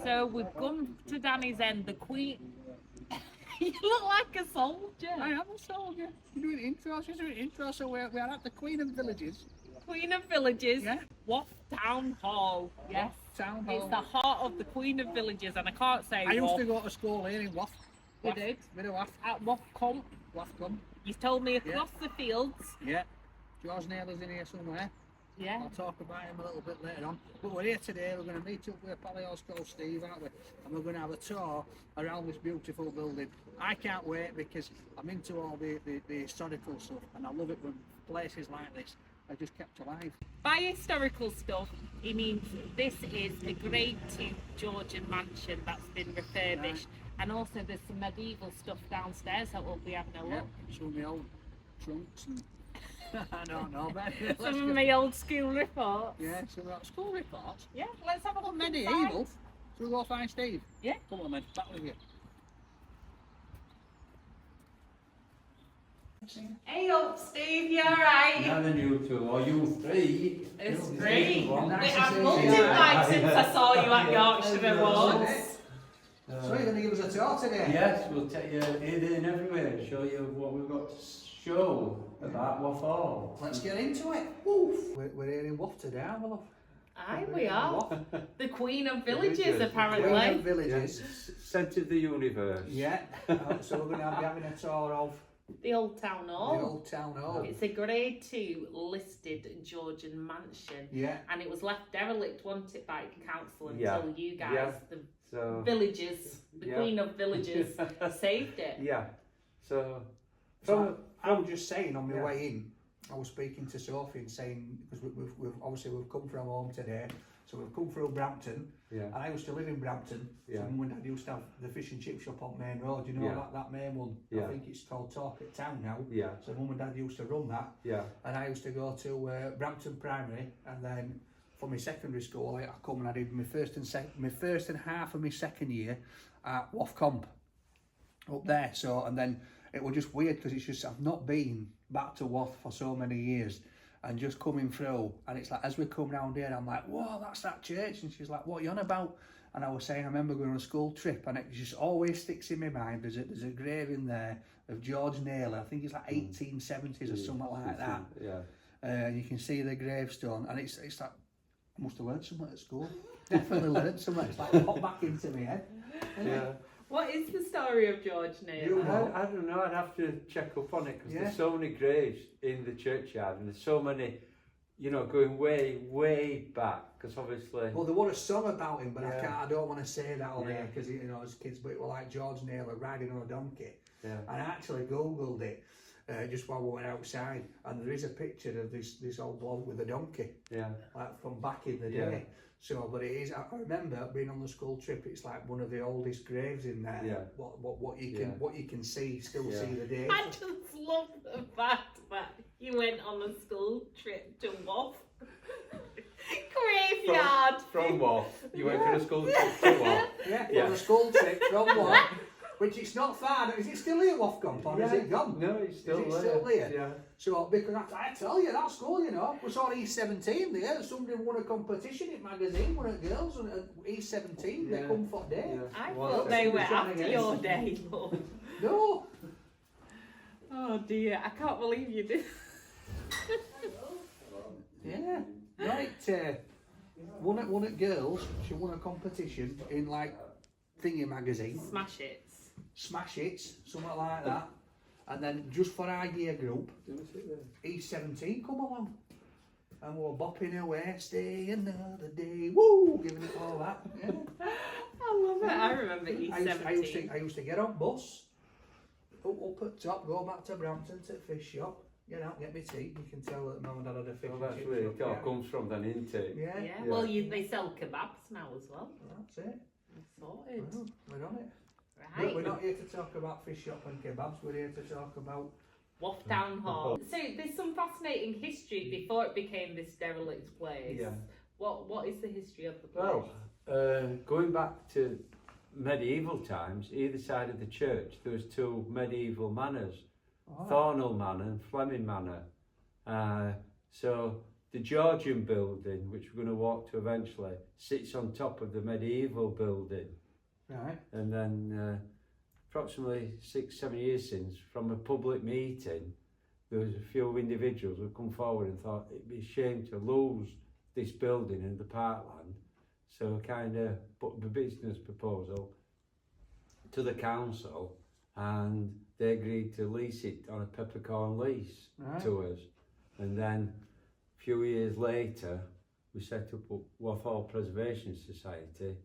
So we've come to Danny's End, the Queen. You look like a soldier. I am a soldier. You're doing intro, she's doing intro, so we're at the Queen of Villages. Queen of Villages. Yeah. Wath Town Hall. Yes. Wath Town Hall. It's the heart of the Queen of Villages, and I can't say I used Wath. to go to school here in Wath. You did? Bit of Wath. At Wath Comp. Wath Club. You told me across the fields. Yeah. George Naylor's in here somewhere. Yeah. I'll talk about him a little bit later on. But we're here today, we're going to meet up with a pal of yours called Steve, aren't we? And we're going to have a tour around this beautiful building. I can't wait because I'm into all the historical stuff and I love it when places like this are just kept alive. By historical stuff, he means this is a Grade 2 Georgian mansion that's been refurbished. Right. And also there's some medieval stuff downstairs that we'll be having a look. Some of my old trunks and I don't know, but some of my old school reports. Yeah, some of school reports. Yeah, let's have a look. Medieval. Shall we go find Steve? Yeah. Come on then, back with you. Hey up, Steve, you alright? Now then you two, or you three. It's three. Nice I've multiplied since I saw you at Yorkshire Awards. So you're going to give us a tour today? Yes, we'll take you here and everywhere and show you what we've got to show about Wath Hall. Let's get into it. Woof. We're here in Wath today, aren't we, love? Aye, we are. The Queen of Villages, apparently. Queen of Villages. Yes. Centre of the universe. Yeah. So we're going to be having a tour of the Old Town Hall. The Old Town Hall. It's a Grade 2 listed Georgian mansion. Yeah. And it was left derelict, wasn't it, by council until you guys, the Villages, the Queen of Villages, saved it. Yeah. So I'm just saying on my way in, I was speaking to Sophie and saying, because we've obviously come from home today, so we've come through Brampton, and I used to live in Brampton, so Mum and Dad used to have the fish and chip shop on Main Road, you know, that main one, I think it's called Talk at Town now, so Mum and Dad used to run that, and I used to go to Brampton Primary, and then for my secondary school I come and I did my first and half of my second year at Wath Comp, up there, so, and then it was just weird because it's just, I've not been back to Wath for so many years and just coming through, and it's like as we come round here I'm like, whoa, that's that church, and she's like, what are you on about? And I was saying I remember going on a school trip and it just always sticks in my mind, there's a grave in there of George Naylor, I think it's like 1870s or something like that, and you can see the gravestone, and it's like I must have learned something at school, definitely learned something, it's like popped back into my head. What is the story of George Naylor? I don't know, I'd have to check up on it because there's so many graves in the churchyard and there's so many, you know, going way back, because obviously... Well, there was a song about him, but I don't want to say that on here because, you know, as kids, but it was like George Naylor riding on a donkey. And I actually Googled it just while we were outside, and there is a picture of this old bloke with a donkey, like from back in the day. So, but it is, I remember being on the school trip, it's like one of the oldest graves in there. What you can see, still see the date. I just love the fact that you went on a school trip to Wath. Graveyard. From Wath. You went for a school trip to Wath. On a school trip from Wath. Which it's not far. Is it still here, Wath Comp, or is it gone? No, it's still there. Still there? Yeah. So, because I tell you, that school, you know, we saw E17 there. Somebody won a competition in magazine, one of the girls, and E17, they come for day. I thought they were after your day, Lord. No. Oh dear, I can't believe you did. Right, one of girls, she won a competition in like thingy magazine. Smash Hits, something like that. And then just for our year group, E17 come along. And we were bopping away, stay another day, woo, giving it all that. Yeah. I love it, I remember E17. I used to get on bus, up at top, go back to Brampton to the fish shop, get out, get me tea. You can tell that Mum and Dad had a fish that's where it all comes from then, isn't it? Yeah. Well, they sell kebabs now as well. That's it. Sorted. Well, we're on it. Right. We're not here to talk about fish shop and kebabs, we're here to talk about Wath Town Hall. So there's some fascinating history before it became this derelict place. Yeah. What is the history of the place? Well, going back to medieval times, either side of the church there was two medieval manors, Thornhill Manor and Fleming Manor. So the Georgian building, which we're going to walk to eventually, sits on top of the medieval building. Right. And then approximately 6-7 years since, from a public meeting, there was a few individuals who come forward and thought it'd be a shame to lose this building in the parkland. So kind of put the business proposal to the council, and they agreed to lease it on a peppercorn lease to us. And then a few years later, we set up a Wath Hall Preservation Society,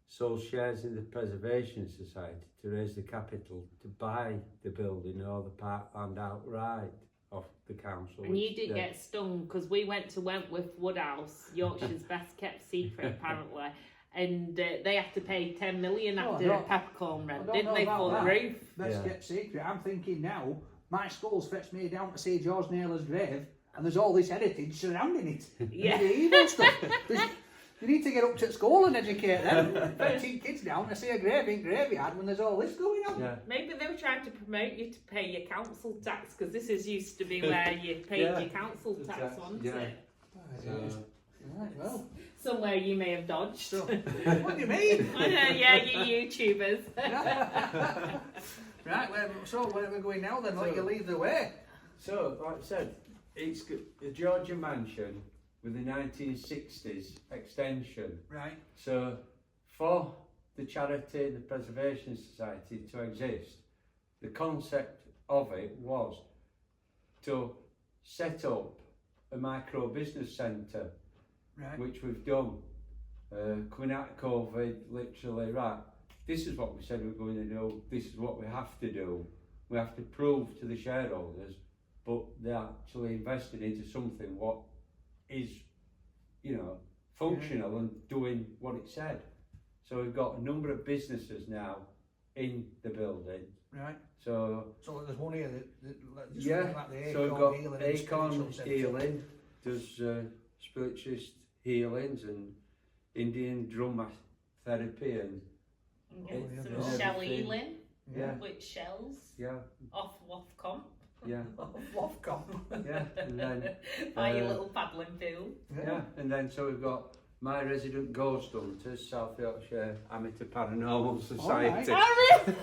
sold shares in the Preservation Society to raise the capital to buy the building or the parkland outright off the council. And you did get stung because we went to Wentworth Woodhouse, Yorkshire's best kept secret apparently, and they had to pay 10 million after peppercorn rent, didn't they, for the roof? Best kept secret. I'm thinking now, my school's fetched me down to see George Naylor's grave, and there's all this heritage surrounding it. Yeah. Medieval stuff. You need to get up to school and educate them. 13 kids down to see a grave in graveyard when there's all this going on. Yeah. Maybe they were trying to promote you to pay your council tax, because this is used to be where you paid your council tax, wasn't it? Right, well. Somewhere you may have dodged. So, what do you mean? Yeah, you YouTubers. Right, so where are we going now then? Let you lead the way. So, like I said, it's a Georgian mansion with the 1960s extension. Right. So, for the charity, the Preservation Society to exist, the concept of it was to set up a micro business centre, Right. which we've done. Coming out of COVID, literally, right, this is what we said we were going to do, this is what we have to do. We have to prove to the shareholders, but they're actually invested into something what is, functional and doing what it said. So we've got a number of businesses now in the building. Right. So there's one here that just like the so we've got Healing Acorn Spiritual Healing, does spiritualist healings and Indian drum therapy and Some shell healing yeah, with shells yeah, off Wath Comp. yeah, Wofcom. yeah, and then By your little paddling pool. yeah, and then so we've got My Resident Ghost Hunters, South Yorkshire Amateur Paranormal Society. I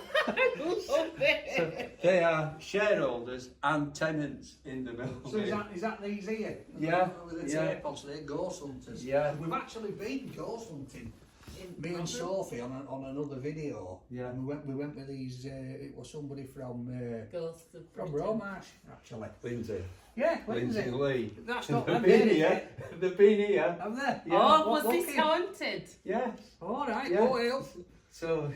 love it. So they are shareholders and tenants in the building. So is that these here? Yeah, With the yeah. tape on, so they're ghost hunters. Yeah. We've actually been ghost hunting. Me and Sophie on another video. Yeah. And we went with these. It was somebody from Ghosts of from Britain. Romarsh actually. Lindsay. Yeah, Lindsay. Lindsay Lee. That's not They've them, been is here. it? They've been here. Have they? Yeah. Oh, What was this looking? haunted? Yes. All right. Yeah. Go help. So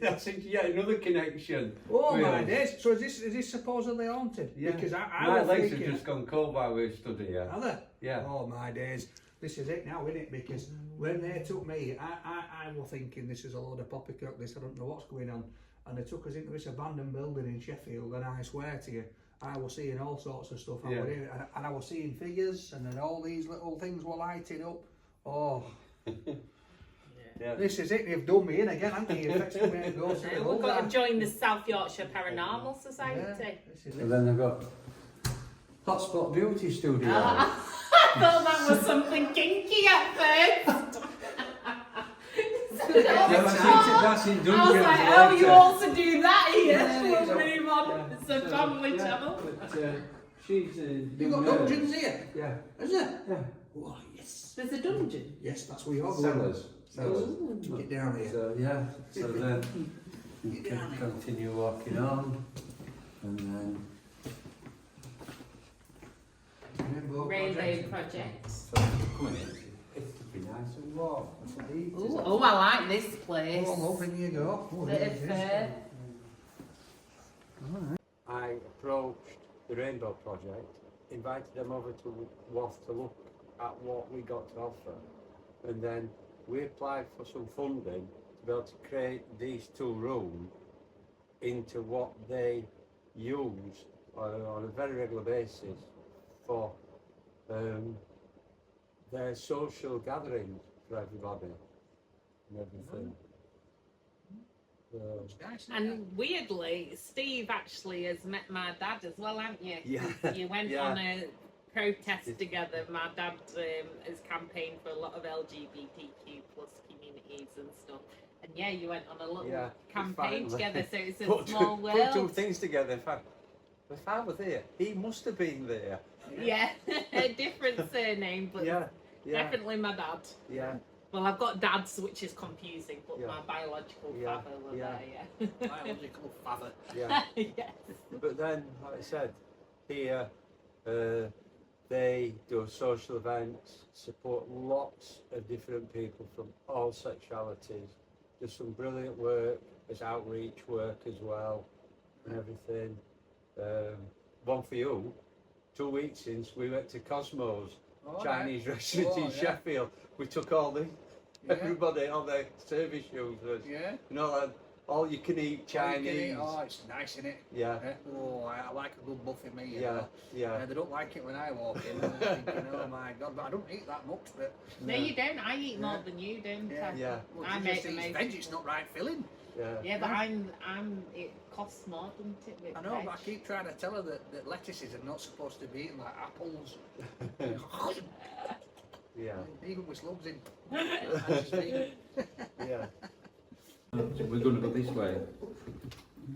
that's yet another connection. Oh with my us. days! So is this supposedly haunted? Yeah. Because I My was legs thinking, have just gone cold while we've stood here. Are they? Yeah. Oh my days! This is it now, isn't it? Because when they took me, I was thinking this is a load of poppycock. This I don't know what's going on. And they took us into this abandoned building in Sheffield, and I swear to you, I was seeing all sorts of stuff. Yeah. And I was seeing figures, and then all these little things were lighting up. Oh. Yeah. This is it, you've done me in again, haven't you? You've fixed me to go to the We've whole got to lot. join the South Yorkshire Paranormal Society. Yeah, this is And it. then they've got Hotspot Beauty Studio. I thought that was something kinky at first. That's in I was Dungeons like, oh, you later. also do that here? Yeah, We'll so- move on. yeah, It's a family channel. But, she's You got dungeons here? Yeah. Is it? Yeah. Oh, yes. There's a dungeon. Yes, that's where you're going. Cellars. Get down here. So yeah. So then you Get down can here. continue walking on, and then Rainbow Project. so coming in. It's to be nice and warm. That's what it is. Ooh, oh, I like this place. Oh, up in you go. Oh, Bit this of is fur. I approached the Rainbow Project, invited them over to Wath to look at what we got to offer, and then we applied for some funding to be able to create these 2 rooms into what they use on a very regular basis for their social gatherings for everybody and everything. And weirdly, Steve actually has met my dad as well, haven't you? Yeah. You went Yeah. on a protest together. My dad has campaigned for a lot of LGBTQ plus communities and stuff. And yeah, you went on a little campaign together, so it's a small world. Put two things together. In fact, if I was there, he must have been there. Yeah, a different surname, but definitely my dad. Yeah. Well, I've got dads, which is confusing, but my biological father was there, Biological father. Yeah. Yes. But then, like I said, here they do social events, support lots of different people from all sexualities. There's some brilliant work, there's outreach work as well, and everything. One for you, 2 weeks since we went to Cosmos, Chinese restaurant in Sheffield. We took everybody on their service users. Yeah. You know, like, all you can eat Chinese. Oh, it's nice, isn't it? Yeah. Oh, I like a good buffet, me. You Yeah, know. yeah. They don't like it when I walk in. I'm thinking, oh my God, but I don't eat that much. But No, you don't. I eat more than you, don't I? Yeah. well, I you make just the eat most. veg. It's not right filling. Yeah. Yeah, but it costs more, doesn't it? With I know, veg? but I keep trying to tell her that lettuces are not supposed to be eaten like apples. Yeah. Even with slugs in. I just eat. Yeah. So we're going to go this way.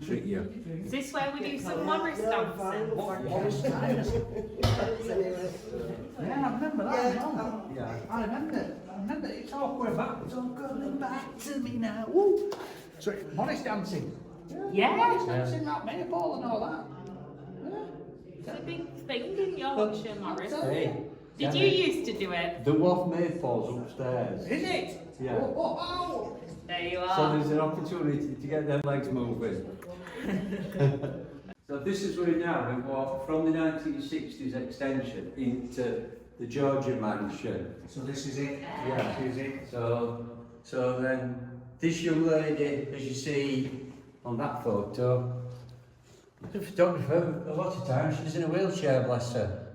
Trick you. Is this where we do some Morris dancing? Yeah, I remember that. Yeah. Yeah. I remember. It's all going back. It's all going back to me now. Woo. So, Morris dancing. Yeah. Morris dancing, that maypole and all that. It's a big thing in Yorkshire, Morris. Hey. Did you used to do it? The Wath Maypole's upstairs. Is it? Yeah. Oh. There you So are. there's an opportunity to get their legs moving. So this is where now we walk from the 1960s extension into the Georgian mansion. So this is it. Yeah. This is it. So then this young lady, as you see on that photo, the photographer, a lot of times she's in a wheelchair, bless her.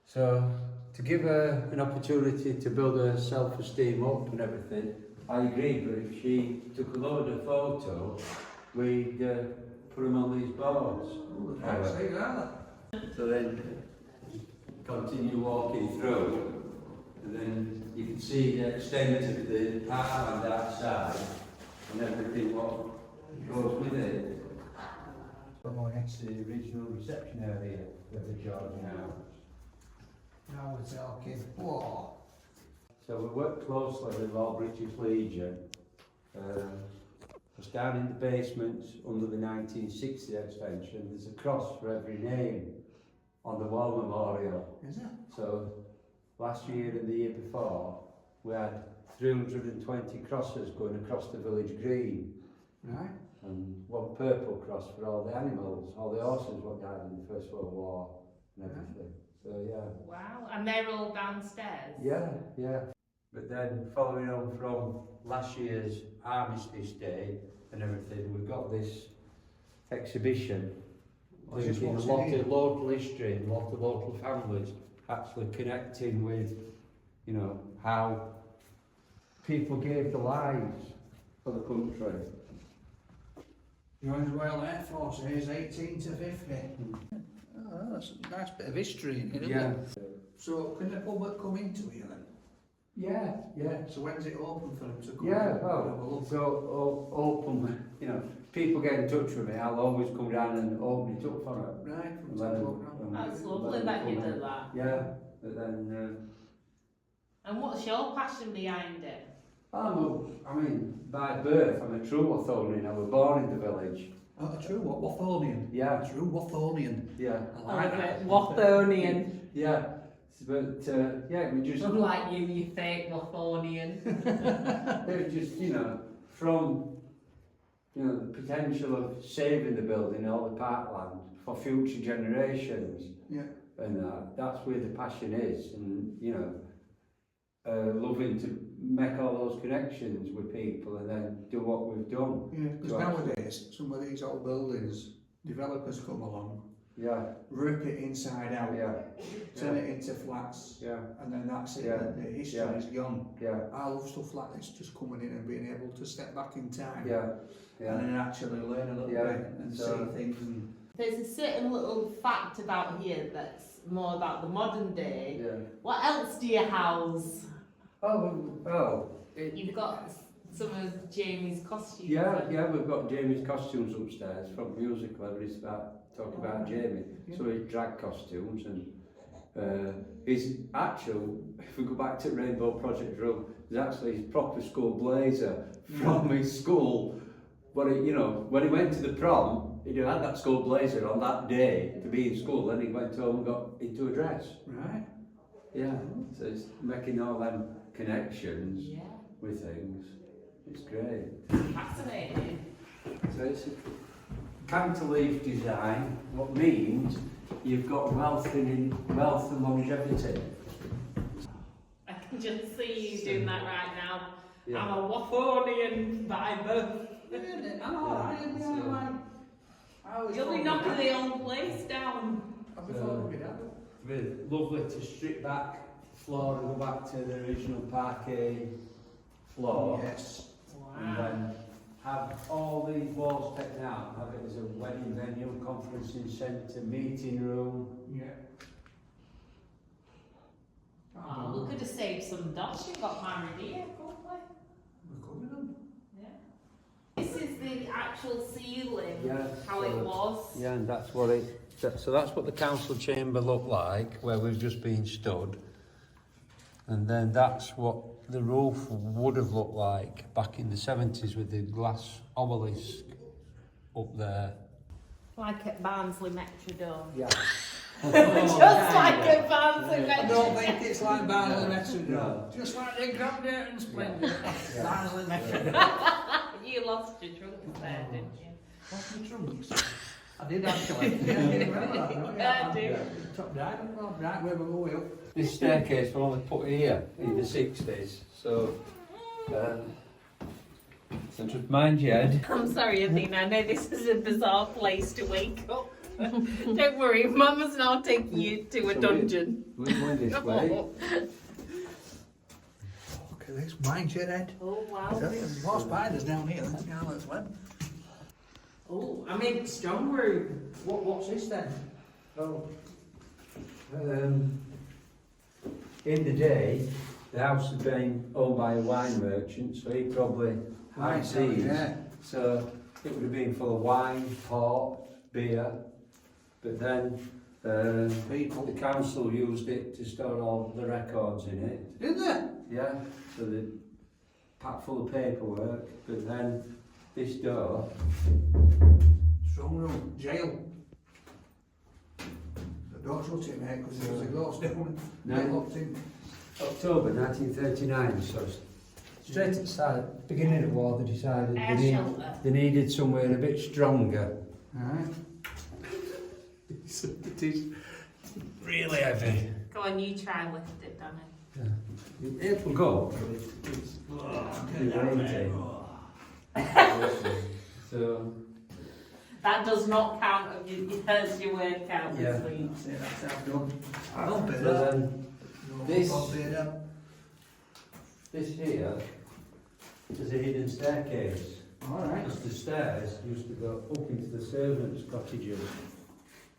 So to give her an opportunity to build her self-esteem up and everything, I agree, but if she took a load of photos, we'd put them on these boards. So then continue walking through, and then you can see the extent of the park outside and everything what goes with it. It's the original reception area of the Georgian house. Now we're talking. Whoa. So we work closely with Royal British Legion. It's down in the basement under the 1960 extension. There's a cross for every name on the wall memorial. Is it? So last year and the year before, we had 320 crosses going across the village green. Right. And one purple cross for all the animals, all the horses what died in the First World War and everything. So yeah. Wow. And they're all downstairs? Yeah, yeah. But then following on from last year's Armistice Day and everything, we've got this exhibition. Linking a lot of local history and a lot of local families actually connecting with, you know, how people gave their lives for the country. Joined the Royal Air Force, age 18 to 50. Oh, that's a nice bit of history in here, isn't it? So, can the public come into here then? Yeah, yeah. So when's it open for them to come? Yeah, and have a well, look? so open, you know, people get in touch with me, I'll always come down and open it up for them. Right, from And 10 then- o'clock now. That's lovely that you did that. Yeah, but then, And what's your passion behind it? I mean, by birth, I'm a true Wathonian. I was born in the village. Oh, true, what? Wathonian? Yeah, True Wathonian. yeah, I like that. Wathonian. yeah. But yeah, we just, Unlike you fake Wathonian. they're just, you know, from, you know, the potential of saving the building, all the parkland for future generations. Yeah. And that's where the passion is, and you know, loving to make all those connections with people and then do what we've done. Yeah, because nowadays, some of these old buildings, developers come along, Yeah, rip it inside out, yeah, turn it into flats, yeah, and then that's it, Yeah. the history Yeah. is gone. yeah, I love stuff like this, just coming in and being able to step back in time yeah, yeah. and then actually learn a little Yeah. bit and So- see things. And There's a certain little fact about here that's more about the modern day. Yeah. What else do you house? You've got some of Jamie's costumes. Yeah, we've got Jamie's costumes upstairs from musical. Everybody's talking about Jamie. Yeah. So his drag costumes and his actual, if we go back to Rainbow Project Room, there's actually his proper school blazer from his school. But when he went to the prom, he had that school blazer on that day to be in school. Then he went home and got into a dress. Right. Yeah, so it's making all them connections with things. It's great. Fascinating. So it's cantilever design, what means you've got wealth and longevity. I can just see you doing that right now. Yeah. I'm a Wathonian by birth. Really? You'll be knocking the old place down. Really lovely to strip back floor and go back to the original parquet floor. Yes. And then have all these walls taken out, have it as a wedding venue, conferencing centre, meeting room. Yeah. Oh, we could have saved some dots. You've got married here, couldn't we? We're covering them. This is the actual ceiling, Yeah, how it was. Yeah, and that's what so that's what the council chamber looked like, where we've just been stood. And then that's what the roof would have looked like back in the 70s with the glass obelisk up there. Like at Barnsley Metrodome. Yeah. Just like at Barnsley I don't Metrodome. think it's like Barnsley Metrodome. No. Just like the Grandeur and Splendor. Barnsley Metrodome. You lost your trunks there, didn't you? What's my trunks? I did actually. Yeah, I did remember that. No, Yeah, I do. Top right where we go up. This staircase was only put here in the 60s, so just mind your head. I'm sorry, Athena. I know this is a bizarre place to wake up. Don't worry, Mama's now taking you to a dungeon. We're going this way. Look at this, mind your head. Oh wow. I tell you, there's more spiders down here than Scarlet's Web. Oh, I'm in the strong room. What's this then? Oh. In the day, the house had been owned by a wine merchant, so he probably had these. Yeah. So it would have been full of wine, port, beer. But then People. the council used it to store all the records in it. Did they? Yeah, so they packed full of paperwork. But then this door, Strong room, jail. The door's shut in there because there was a ghost down No. and they locked in. October 1939, so straight at the start, beginning of war, they decided Air shelter. they needed somewhere a bit stronger. Alright. It is really heavy. Go on, you try and lift it, Danny. It will go, but it's weighty. So, That does not count as your workout Yeah. this week. See, that's how I've done. I don't pay so that. then No, this- I'll pay that. this here is a hidden staircase. Alright. Because the stairs used to go up into the servants' cottages.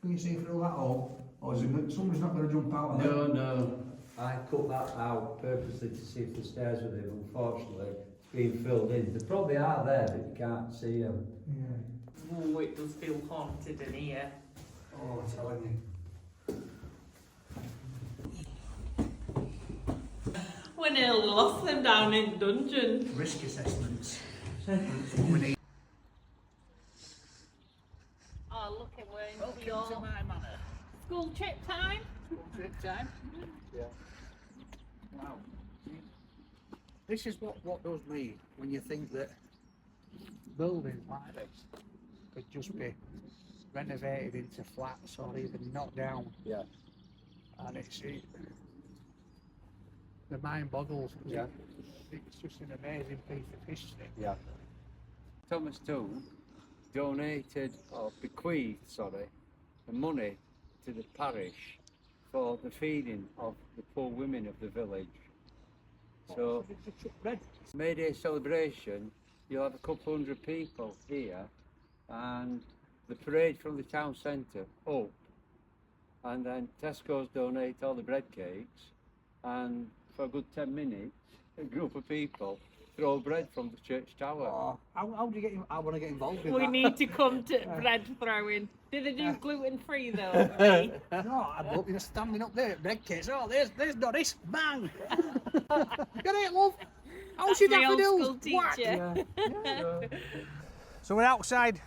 Can you see through that hole? Or is it, someone's not going to jump out of there? No. I cut that out purposely to see if the stairs were there. Unfortunately, it's been filled in. They probably are there, but you can't see them. Yeah. Oh, it does feel haunted in here. Oh, I'm telling you. We nearly lost them down in the dungeon. Risk assessments. That's what we need. Oh, look at where Welcome your to my manor. school trip time. Trip time. Yeah. Wow. This is what does me when you think that buildings like this could just be renovated into flats or even knocked down. Yeah. And the mind boggles. 'Cause Yeah. It's just an amazing piece of history. Yeah. Thomas Toon donated, or bequeathed, the money to the parish for the feeding of the poor women of the village. So, May Day celebration, you'll have a couple hundred people here, and the parade from the town centre up, and then Tesco's donate all the bread cakes, and for a good 10 minutes, a group of people throw bread from the church tower. Oh, how do you get? I want to get involved in We that. need to come to bread throwing. Do they do gluten free though? Lee? No, I'd love you standing up there at bread cakes. Oh, there's Doris. Bang! Get it, love. How's your That's the old daffodils? school Whack. teacher. So we're outside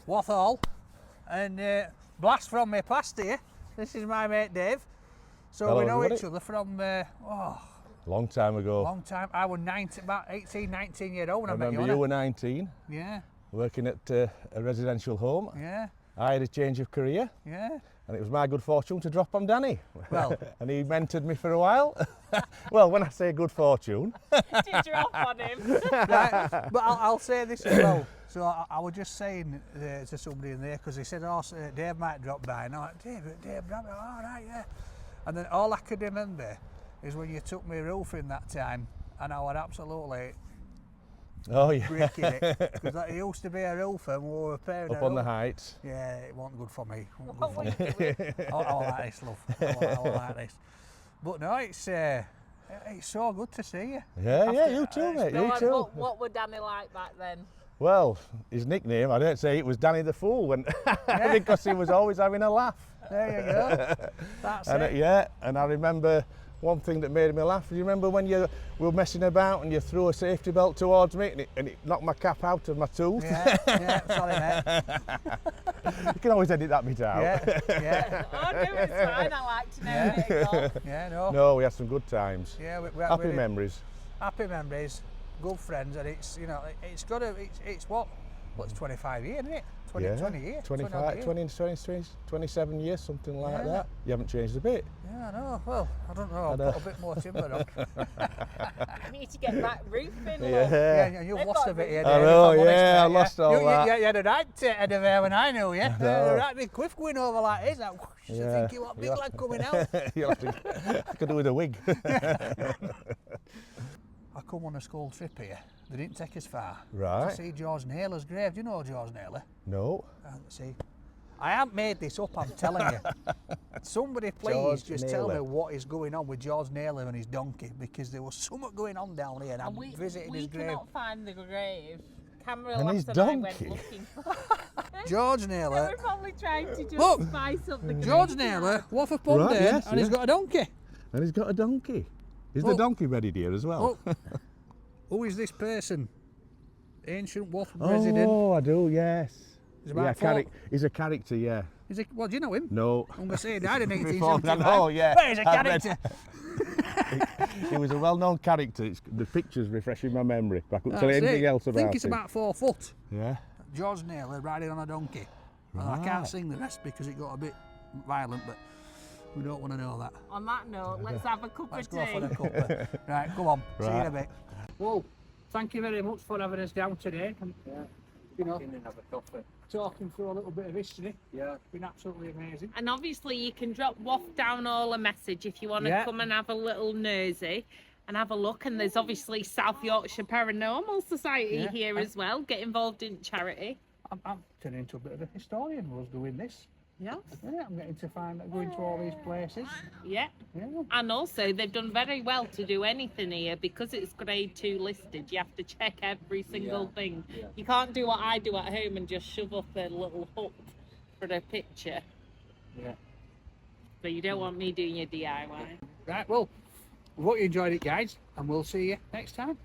Wath Hall, and blast from me past here. This is my mate Dave. So Hello, we know everybody. each other from Long time ago. long time. I was 19, about 18, 19 years old when I I met remember you. you were 19, Yeah, working at a residential home. yeah, I had a change of career, yeah. and it was my good fortune to drop on Danny. Well. And he mentored me for a while. Well, when I say good fortune, Did you drop on him? Right, but I'll say this as well. So I was just saying to somebody in there, because he said, oh, Dave might drop by. And I'm like, Dave, drop by. All right, yeah. And then all I could remember is when you took me roofing that time, and I was absolutely oh yeah, breaking it. Because like, he used to be a roofer and we were repairing up a on the roof. heights. Yeah, it wasn't good for me. It wasn't What good were for me. you doing? I like this, love. I like this. But no, it's so good to see you. Yeah, yeah, After- you too, mate, Go you on, too. what were Danny like back then? Well, his nickname, I don't say it was Danny the Fool, when because he was always having a laugh. There you go. That's And it. yeah, and I remember one thing that made me laugh. Do you remember when we were messing about and you threw a safety belt towards me and it knocked my cap out of my tooth? Yeah, sorry, mate. You can always edit that bit out. Yeah. Oh no, it's fine. I like to know Yeah. it all. Yeah, no. No, we had some good times. Yeah, Happy we're memories. happy memories, good friends, and it's, you know, it's got to, it's what? Well, it's 25 years, isn't it? 20 years. 25, 20, 27 years, something like that. You haven't changed a bit. Yeah, I know. Well, I don't know. I'll know. put a bit more timber on. I need to get that roof in. Yeah. Look. Yeah, you've They've lost got a bit me. here, I Dave, if know, I'm honest, yeah, I mate, lost all that. You had a right head of hair when I knew you. No. A right big cliff going over like this. I think you want big lad coming out. You'll have to, I could do with a wig. I come on a school trip here. They didn't take us far. Right. To see George Naylor's grave. Do you know George Naylor? No. See, I haven't made this up, I'm telling you. Somebody please George just tell me Naylor. what is going on with George Naylor and his donkey, because there was something going on down here and I'm And visiting his we grave. cannot find the grave. Camera And his Lass and I went donkey. looking for George They Naylor, were probably trying to just Look, spice up the George grave. Naylor, Wath Upon Right, Dearne, yes, and he's yeah. got a donkey. And he's got a donkey. Is the Look. donkey ready, dear, as well? Oh, who is this person? Ancient Wath resident. Oh, I do, yes. He's about Yeah, four- he's a character, yeah. Is he, well, do you know him? No. I'm going to say he died in Before 1875. that, oh, yeah. But he's a I've read- character. He was a well-known character. The picture's refreshing my memory. But I couldn't tell you That's anything it. else I about think it's him. about 4 foot. Yeah. George Naylor riding on a donkey. Well, I Right. can't sing the rest because it got a bit violent, but we don't want to know that. On that note, let's have a cup Let's of go tea. for the cuppa. Right, come on. See you in a Right. bit. Well, thank you very much for having us down today. And, you know, talking through a little bit of history. Yeah. It's been absolutely amazing. And obviously you can drop Wath Town Hall a message if you want to Yeah. come and have a little nosy and have a look. And there's obviously South Yorkshire Paranormal Society Yeah. here as well. Get involved in charity. I'm turning into a bit of a historian was doing this. Yeah. Yeah, I'm getting to going to all these places. Yeah. Yeah. And also they've done very well to do anything here because it's grade 2 listed. You have to check every single thing. Yeah. You can't do what I do at home and just shove up a little hut for a picture. Yeah. But you don't want me doing your DIY. Right, well, we hope you enjoyed it, guys, and we'll see you next time.